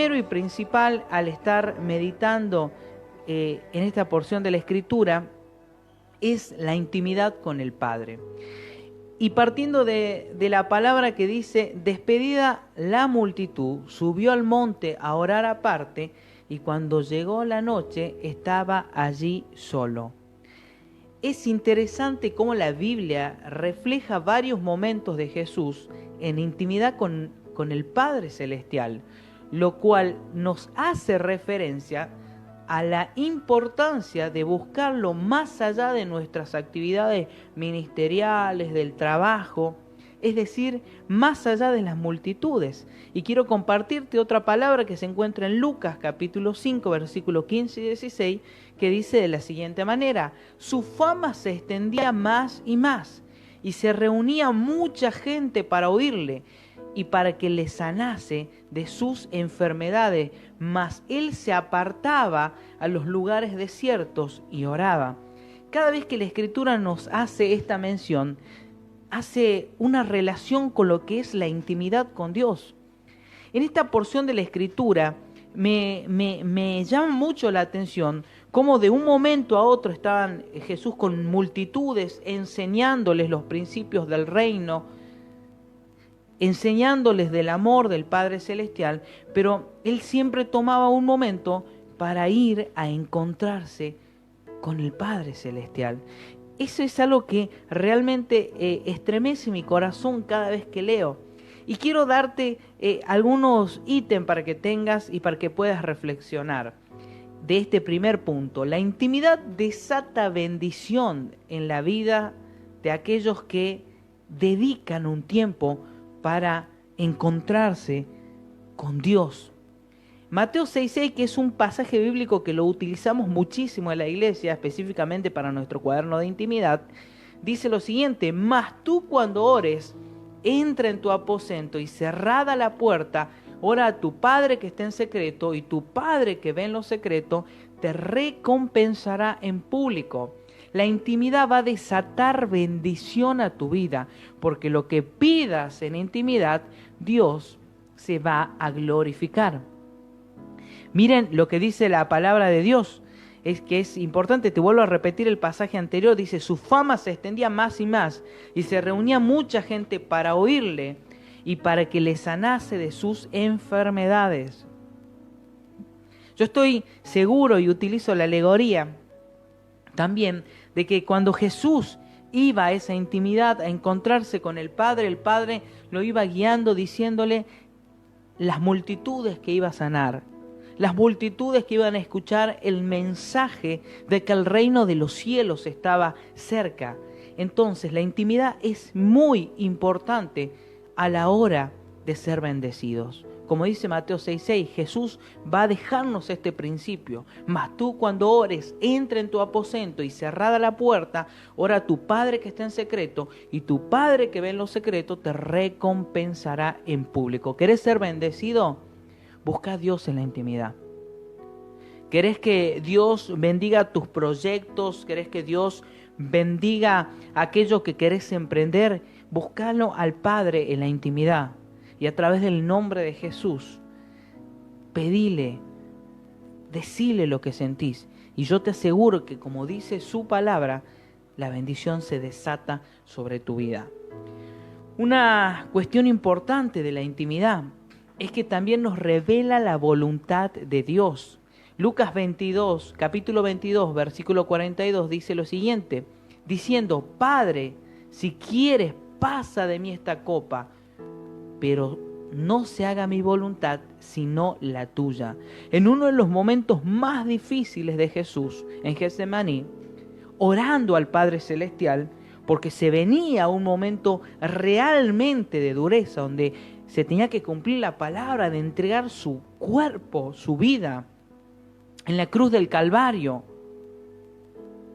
primero y principal, al estar meditando en esta porción de la Escritura, es la intimidad con el Padre. Y partiendo de la palabra que dice, despedida la multitud, subió al monte a orar aparte, y cuando llegó la noche estaba allí solo. Es interesante cómo la Biblia refleja varios momentos de Jesús en intimidad con el Padre Celestial, lo cual nos hace referencia a la importancia de buscarlo más allá de nuestras actividades ministeriales, del trabajo, es decir, más allá de las multitudes. Y quiero compartirte otra palabra que se encuentra en Lucas capítulo 5, versículos 15 y 16, que dice de la siguiente manera: su fama se extendía más y más, y se reunía mucha gente para oírle y para que le sanase de sus enfermedades, mas él se apartaba a los lugares desiertos y oraba. Cada vez que la Escritura nos hace esta mención, hace una relación con lo que es la intimidad con Dios. En esta porción de la Escritura me llama mucho la atención cómo de un momento a otro estaban Jesús con multitudes enseñándoles los principios del reino, enseñándoles del amor del Padre Celestial, pero Él siempre tomaba un momento para ir a encontrarse con el Padre Celestial. Eso es algo que realmente estremece mi corazón cada vez que leo. Y quiero darte algunos ítems para que tengas y para que puedas reflexionar de este primer punto. La intimidad desata bendición en la vida de aquellos que dedican un tiempo para encontrarse con Dios. Mateo 6:6, que es un pasaje bíblico que lo utilizamos muchísimo en la iglesia, específicamente para nuestro cuaderno de intimidad, dice lo siguiente: mas tú cuando ores, entra en tu aposento y cerrada la puerta, ora a tu Padre que está en secreto, y tu Padre que ve en lo secreto te recompensará en público. La intimidad va a desatar bendición a tu vida, porque lo que pidas en intimidad, Dios se va a glorificar. Miren lo que dice la palabra de Dios, es que es importante. Te vuelvo a repetir el pasaje anterior, dice: su fama se extendía más y más, y se reunía mucha gente para oírle y para que le sanase de sus enfermedades. Yo estoy seguro, y utilizo la alegoría también, de que cuando Jesús iba a esa intimidad, a encontrarse con el Padre lo iba guiando, diciéndole las multitudes que iba a sanar, las multitudes que iban a escuchar el mensaje de que el reino de los cielos estaba cerca. Entonces, la intimidad es muy importante a la hora de ser bendecidos. Como dice Mateo 6:6, Jesús va a dejarnos este principio. Mas tú cuando ores, entra en tu aposento y cerrada la puerta, ora a tu Padre que está en secreto, y tu Padre que ve en lo secreto te recompensará en público. ¿Querés ser bendecido? Busca a Dios en la intimidad. ¿Querés que Dios bendiga tus proyectos? ¿Querés que Dios bendiga aquello que querés emprender? Búscalo al Padre en la intimidad. Y a través del nombre de Jesús, pedile, decile lo que sentís. Y yo te aseguro que, como dice su palabra, la bendición se desata sobre tu vida. Una cuestión importante de la intimidad es que también nos revela la voluntad de Dios. Lucas 22, capítulo 22, versículo 42, dice lo siguiente, diciendo: Padre, si quieres, pasa de mí esta copa, pero no se haga mi voluntad, sino la tuya. En uno de los momentos más difíciles de Jesús, en Getsemaní, orando al Padre Celestial, porque se venía un momento realmente de dureza, donde se tenía que cumplir la palabra de entregar su cuerpo, su vida, en la cruz del Calvario,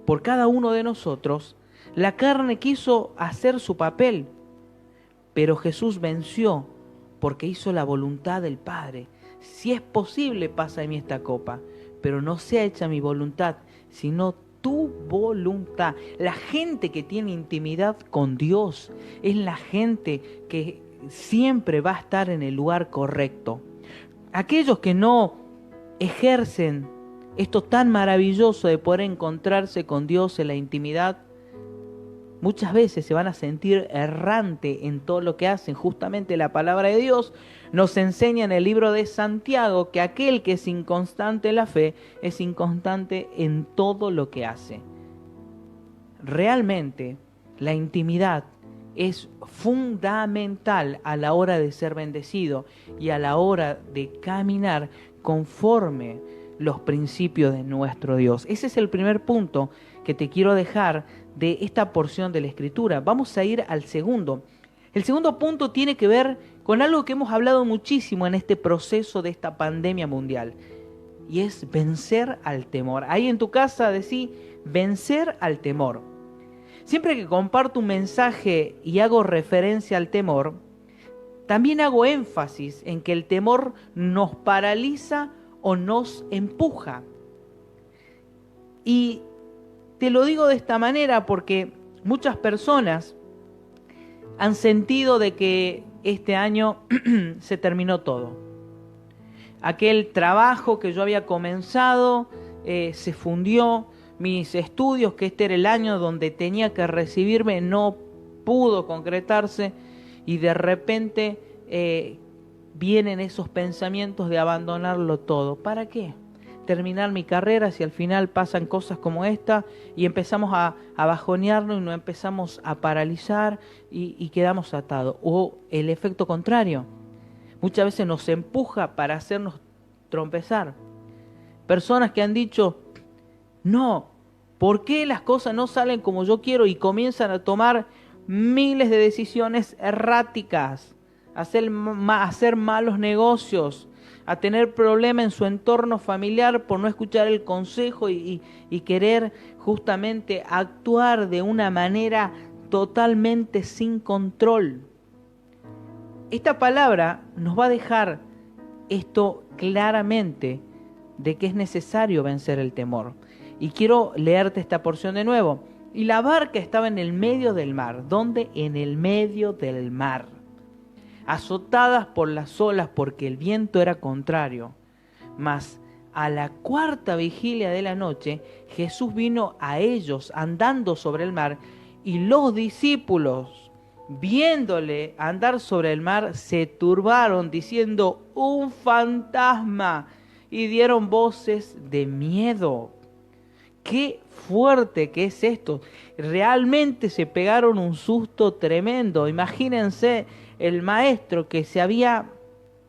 por cada uno de nosotros. La carne quiso hacer su papel, pero Jesús venció porque hizo la voluntad del Padre. Si es posible, pasa de mí esta copa, pero no sea hecha mi voluntad, sino tu voluntad. La gente que tiene intimidad con Dios es la gente que siempre va a estar en el lugar correcto. Aquellos que no ejercen esto tan maravilloso de poder encontrarse con Dios en la intimidad, muchas veces se van a sentir errante en todo lo que hacen. Justamente la palabra de Dios nos enseña en el libro de Santiago que aquel que es inconstante en la fe es inconstante en todo lo que hace. Realmente la intimidad es fundamental a la hora de ser bendecido y a la hora de caminar conforme los principios de nuestro Dios. Ese es el primer punto que te quiero dejar de esta porción de la Escritura. Vamos a ir al segundo. El segundo punto tiene que ver con algo que hemos hablado muchísimo en este proceso de esta pandemia mundial, y es vencer al temor. Ahí en tu casa decí, vencer al temor. Siempre que comparto un mensaje y hago referencia al temor, también hago énfasis en que el temor nos paraliza o nos empuja. Y te lo digo de esta manera porque muchas personas han sentido de que este año se terminó todo. Aquel trabajo que yo había comenzado se fundió. Mis estudios, que este era el año donde tenía que recibirme, no pudo concretarse, y de repente vienen esos pensamientos de abandonarlo todo. ¿Para qué? Terminar mi carrera si al final pasan cosas como esta y empezamos a bajonearnos y nos empezamos a paralizar y quedamos atados. O el efecto contrario, muchas veces nos empuja para hacernos tropezar. Personas que han dicho, no, ¿por qué las cosas no salen como yo quiero? Y comienzan a tomar miles de decisiones erráticas, a hacer malos negocios, a tener problemas en su entorno familiar por no escuchar el consejo y querer justamente actuar de una manera totalmente sin control. Esta palabra nos va a dejar esto claramente de que es necesario vencer el temor. Y quiero leerte esta porción de nuevo. Y la barca estaba en el medio del mar. ¿Dónde? En el medio del mar. Azotadas por las olas porque el viento era contrario. Mas a la cuarta vigilia de la noche, Jesús vino a ellos andando sobre el mar, y los discípulos, viéndole andar sobre el mar, se turbaron diciendo, un fantasma, y dieron voces de miedo. Qué fuerte que es esto. Realmente se pegaron un susto tremendo. Imagínense el maestro que se había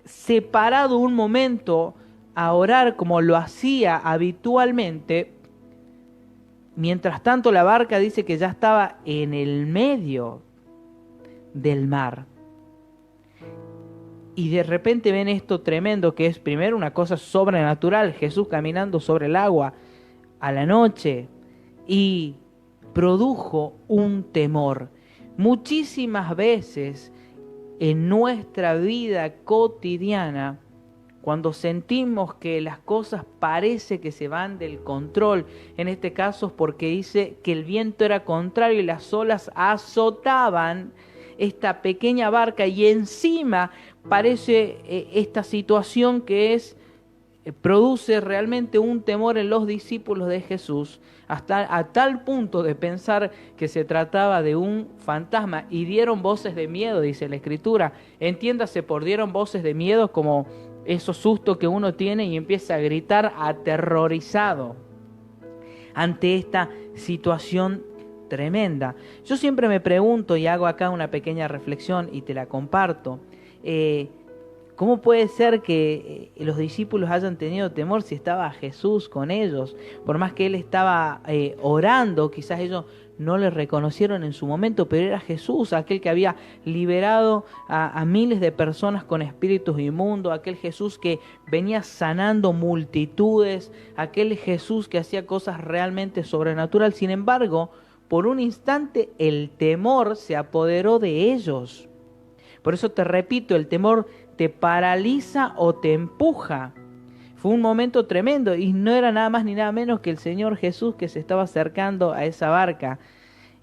separado un momento a orar como lo hacía habitualmente. Mientras tanto la barca dice que ya estaba en el medio del mar. Y de repente ven esto tremendo que es primero una cosa sobrenatural. Jesús caminando sobre el agua a la noche, y produjo un temor. Muchísimas veces en nuestra vida cotidiana, cuando sentimos que las cosas parece que se van del control, en este caso porque dice que el viento era contrario y las olas azotaban esta pequeña barca, y encima parece esta situación que es produce realmente un temor en los discípulos de Jesús, hasta a tal punto de pensar que se trataba de un fantasma, y dieron voces de miedo, dice la Escritura. Entiéndase por dieron voces de miedo como esos sustos que uno tiene y empieza a gritar aterrorizado ante esta situación tremenda. Yo siempre me pregunto, y hago acá una pequeña reflexión y te la comparto, ¿cómo puede ser que los discípulos hayan tenido temor si estaba Jesús con ellos? Por más que Él estaba orando, quizás ellos no le reconocieron en su momento, pero era Jesús, aquel que había liberado a miles de personas con espíritus inmundos, aquel Jesús que venía sanando multitudes, aquel Jesús que hacía cosas realmente sobrenaturales. Sin embargo, por un instante el temor se apoderó de ellos. Por eso te repito, el temor te paraliza o te empuja. Fue un momento tremendo y no era nada más ni nada menos que el Señor Jesús que se estaba acercando a esa barca.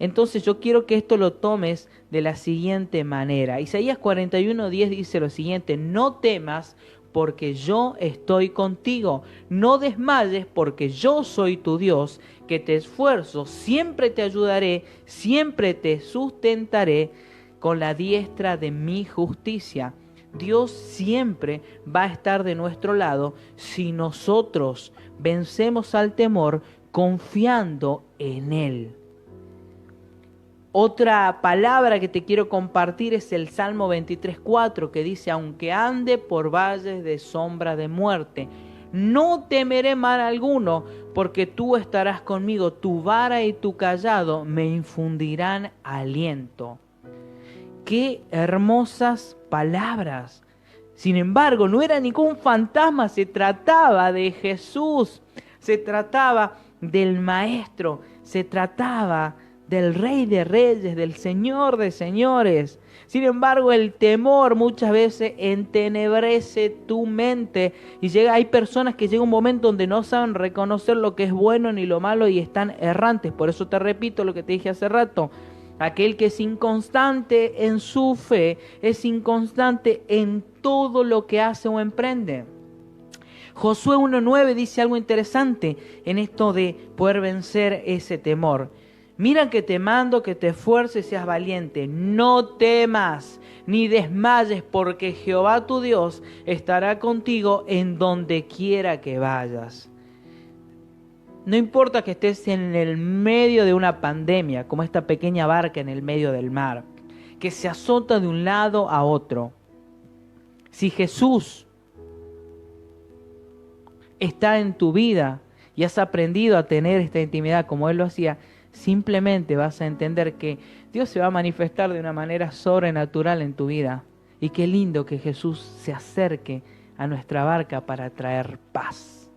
Entonces yo quiero que esto lo tomes de la siguiente manera. Isaías 41:10 dice lo siguiente: no temas, porque yo estoy contigo. No desmayes, porque yo soy tu Dios, que te esfuerzo, siempre te ayudaré, siempre te sustentaré con la diestra de mi justicia. Dios siempre va a estar de nuestro lado si nosotros vencemos al temor confiando en Él. Otra palabra que te quiero compartir es el Salmo 23:4, que dice: aunque ande por valles de sombra de muerte, no temeré mal alguno, porque tú estarás conmigo, tu vara y tu cayado me infundirán aliento. ¡Qué hermosas palabras! Sin embargo, no era ningún fantasma, se trataba de Jesús, se trataba del Maestro, se trataba del Rey de Reyes, del Señor de Señores. Sin embargo, el temor muchas veces entenebrece tu mente y hay personas que llega un momento donde no saben reconocer lo que es bueno ni lo malo y están errantes. Por eso te repito lo que te dije hace rato. Aquel que es inconstante en su fe, es inconstante en todo lo que hace o emprende. Josué 1:9 dice algo interesante en esto de poder vencer ese temor. Mira que te mando que te esfuerces y seas valiente. No temas ni desmayes, porque Jehová tu Dios estará contigo en donde quiera que vayas. No importa que estés en el medio de una pandemia, como esta pequeña barca en el medio del mar, que se azota de un lado a otro. Si Jesús está en tu vida y has aprendido a tener esta intimidad como Él lo hacía, simplemente vas a entender que Dios se va a manifestar de una manera sobrenatural en tu vida. Y qué lindo que Jesús se acerque a nuestra barca para traer paz.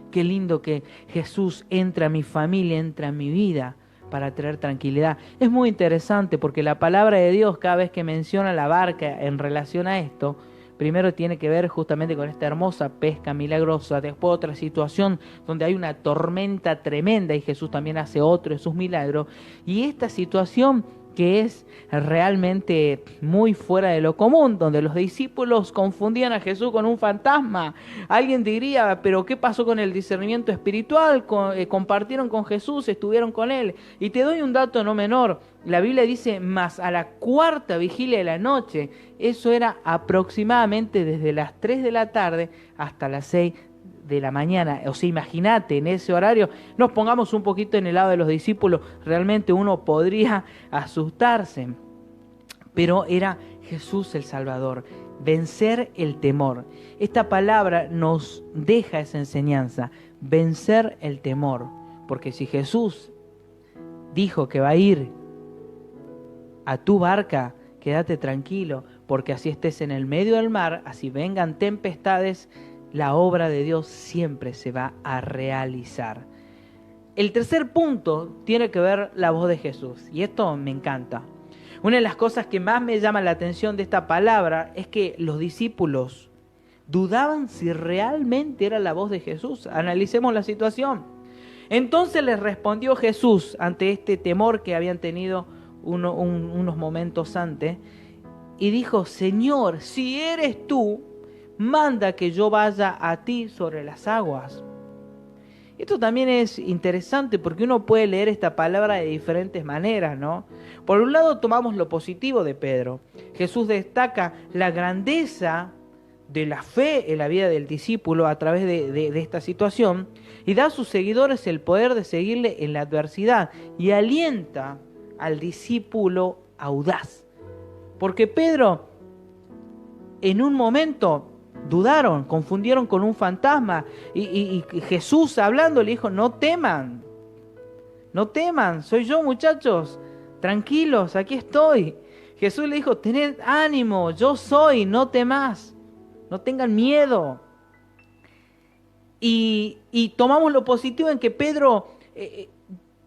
Qué lindo que Jesús entre a mi familia, entre a mi vida para traer tranquilidad. Es muy interesante porque la palabra de Dios, cada vez que menciona la barca en relación a esto, primero tiene que ver justamente con esta hermosa pesca milagrosa, después otra situación donde hay una tormenta tremenda y Jesús también hace otro de sus milagros. Y esta situación que es realmente muy fuera de lo común, donde los discípulos confundían a Jesús con un fantasma. Alguien diría, pero ¿qué pasó con el discernimiento espiritual? Compartieron con Jesús, estuvieron con Él. Y te doy un dato no menor. La Biblia dice, más a la cuarta vigilia de la noche. Eso era aproximadamente desde las 3 de la tarde hasta las 6 de la mañana. O sea, imagínate, en ese horario, nos pongamos un poquito en el lado de los discípulos, realmente uno podría asustarse. Pero era Jesús el Salvador, vencer el temor. Esta palabra nos deja esa enseñanza, vencer el temor. Porque si Jesús dijo que va a ir a tu barca, quédate tranquilo, porque así estés en el medio del mar, así vengan tempestades, la obra de Dios siempre se va a realizar. El tercer punto tiene que ver la voz de Jesús, y esto me encanta. Una de las cosas que más me llama la atención de esta palabra es que los discípulos dudaban si realmente era la voz de Jesús. Analicemos la situación. Entonces les respondió Jesús ante este temor que habían tenido unos momentos antes, y dijo: Señor, si eres tú, manda que yo vaya a ti sobre las aguas. Esto también es interesante porque uno puede leer esta palabra de diferentes maneras, ¿no? Por un lado tomamos lo positivo de Pedro. Jesús destaca la grandeza de la fe en la vida del discípulo a través de esta situación y da a sus seguidores el poder de seguirle en la adversidad y alienta al discípulo audaz. Porque Pedro en un momento dudaron, confundieron con un fantasma y Jesús hablando le dijo: no teman, soy yo, muchachos, tranquilos, aquí estoy. Jesús le dijo: tened ánimo, yo soy, no temas, no tengan miedo. Y tomamos lo positivo en que Pedro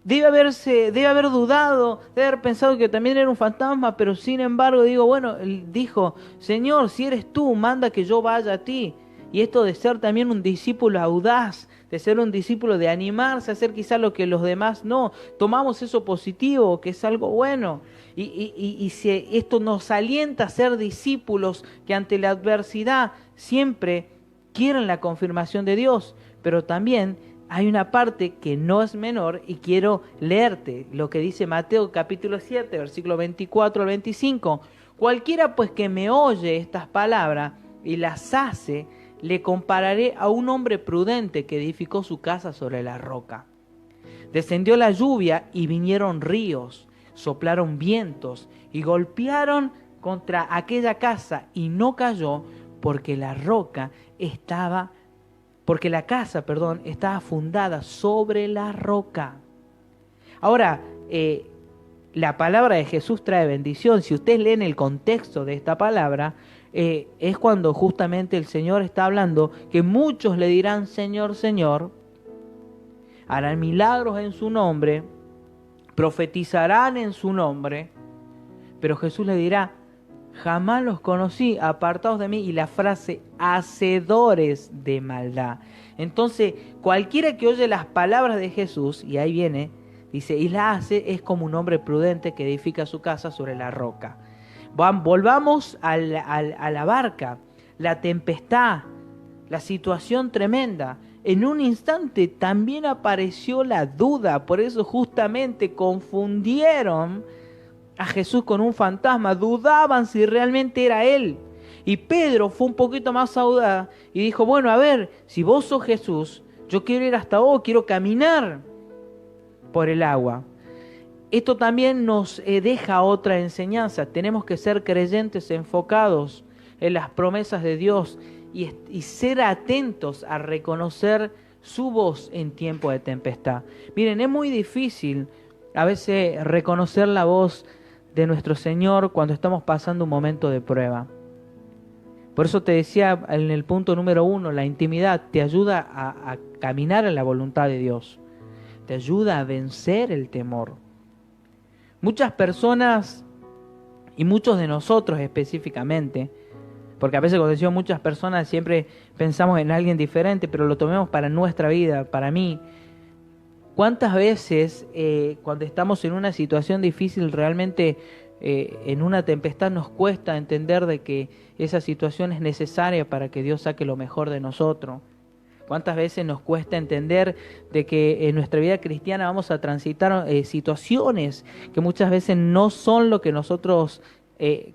debe haber dudado, debe haber pensado que también era un fantasma, pero sin embargo él dijo: Señor, si eres tú, manda que yo vaya a ti. y esto de ser también un discípulo audaz, de ser un discípulo, de animarse a hacer quizás lo que los demás no. Tomamos eso positivo, que es algo bueno. Y si esto nos alienta a ser discípulos que ante la adversidad siempre quieren la confirmación de Dios. Pero también hay una parte que no es menor y quiero leerte lo que dice Mateo capítulo 7, versículo 24 al 25. Cualquiera pues que me oye estas palabras y las hace, le compararé a un hombre prudente que edificó su casa sobre la roca. Descendió la lluvia y vinieron ríos, soplaron vientos y golpearon contra aquella casa y no cayó porque la casa estaba fundada sobre la roca. Ahora, la palabra de Jesús trae bendición. Si ustedes leen el contexto de esta palabra, es cuando justamente el Señor está hablando que muchos le dirán Señor, Señor, harán milagros en su nombre, profetizarán en su nombre, pero Jesús le dirá, jamás los conocí, apartados de mí, y la frase, hacedores de maldad. Entonces, cualquiera que oye las palabras de Jesús, y ahí viene, dice, y la hace, es como un hombre prudente que edifica su casa sobre la roca. Volvamos a la barca, la tempestad, la situación tremenda. En un instante también apareció la duda, por eso justamente confundieron a Jesús con un fantasma, dudaban si realmente era Él. Y Pedro fue un poquito más audaz y dijo, bueno, a ver, si vos sos Jesús, yo quiero ir hasta vos, quiero caminar por el agua. Esto también nos deja otra enseñanza. Tenemos que ser creyentes enfocados en las promesas de Dios y ser atentos a reconocer su voz en tiempo de tempestad. Miren, es muy difícil a veces reconocer la voz de nuestro Señor cuando estamos pasando un momento de prueba. Por eso te decía en el punto número 1, la intimidad te ayuda a caminar en la voluntad de Dios. Te ayuda a vencer el temor. Muchas personas, y muchos de nosotros específicamente, porque a veces cuando decimos muchas personas siempre pensamos en alguien diferente, pero lo tomemos para nuestra vida, para mí. ¿Cuántas veces cuando estamos en una situación difícil realmente en una tempestad nos cuesta entender de que esa situación es necesaria para que Dios saque lo mejor de nosotros? ¿Cuántas veces nos cuesta entender de que en nuestra vida cristiana vamos a transitar situaciones que muchas veces no son lo que nosotros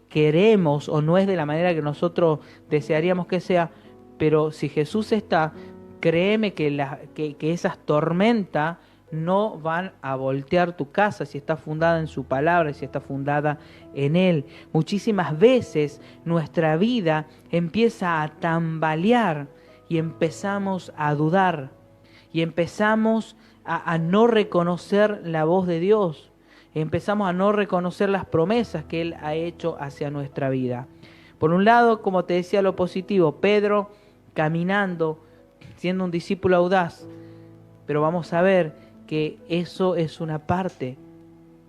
queremos o no es de la manera que nosotros desearíamos que sea? Pero si Jesús está, créeme que esas tormentas no van a voltear tu casa si está fundada en su palabra, si está fundada en Él. Muchísimas veces nuestra vida empieza a tambalear y empezamos a dudar y empezamos a no reconocer la voz de Dios. Empezamos a no reconocer las promesas que Él ha hecho hacia nuestra vida. Por un lado, como te decía, lo positivo, Pedro caminando, siendo un discípulo audaz, pero vamos a ver que eso es una parte.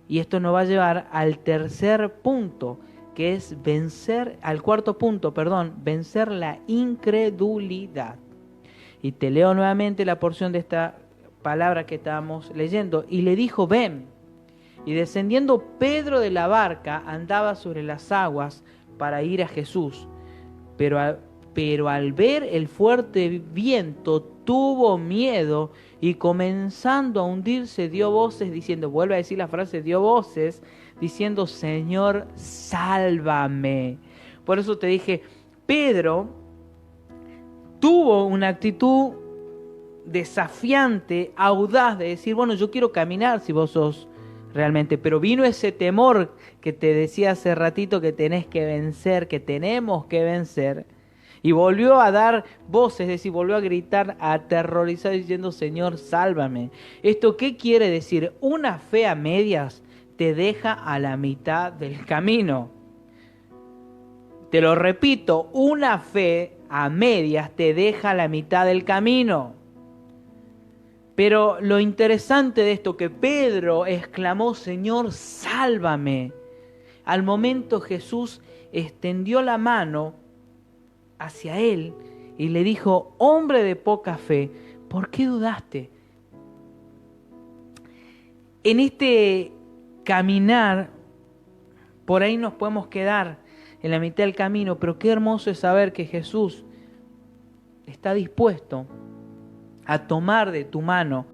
Y esto nos va a llevar al tercer punto, que es cuarto punto, vencer la incredulidad. Y te leo nuevamente la porción de esta palabra que estábamos leyendo. Y le dijo, ven. Y descendiendo Pedro de la barca, andaba sobre las aguas para ir a Jesús. Pero al ver el fuerte viento, tuvo miedo y comenzando a hundirse dio voces diciendo, vuelve a decir la frase, dio voces diciendo, Señor, sálvame. Por eso te dije, Pedro tuvo una actitud desafiante, audaz, de decir, bueno, yo quiero caminar si vos sos realmente, pero vino ese temor que te decía hace ratito que tenés que vencer, que tenemos que vencer. Y volvió a dar voces, es decir, volvió a gritar aterrorizado diciendo, Señor, sálvame. ¿Esto qué quiere decir? Una fe a medias te deja a la mitad del camino. Te lo repito, una fe a medias te deja a la mitad del camino. Pero lo interesante de esto, que Pedro exclamó, Señor, sálvame. Al momento Jesús extendió la mano hacia él y le dijo: hombre de poca fe, ¿por qué dudaste? En este caminar, por ahí nos podemos quedar en la mitad del camino, pero qué hermoso es saber que Jesús está dispuesto a tomar de tu mano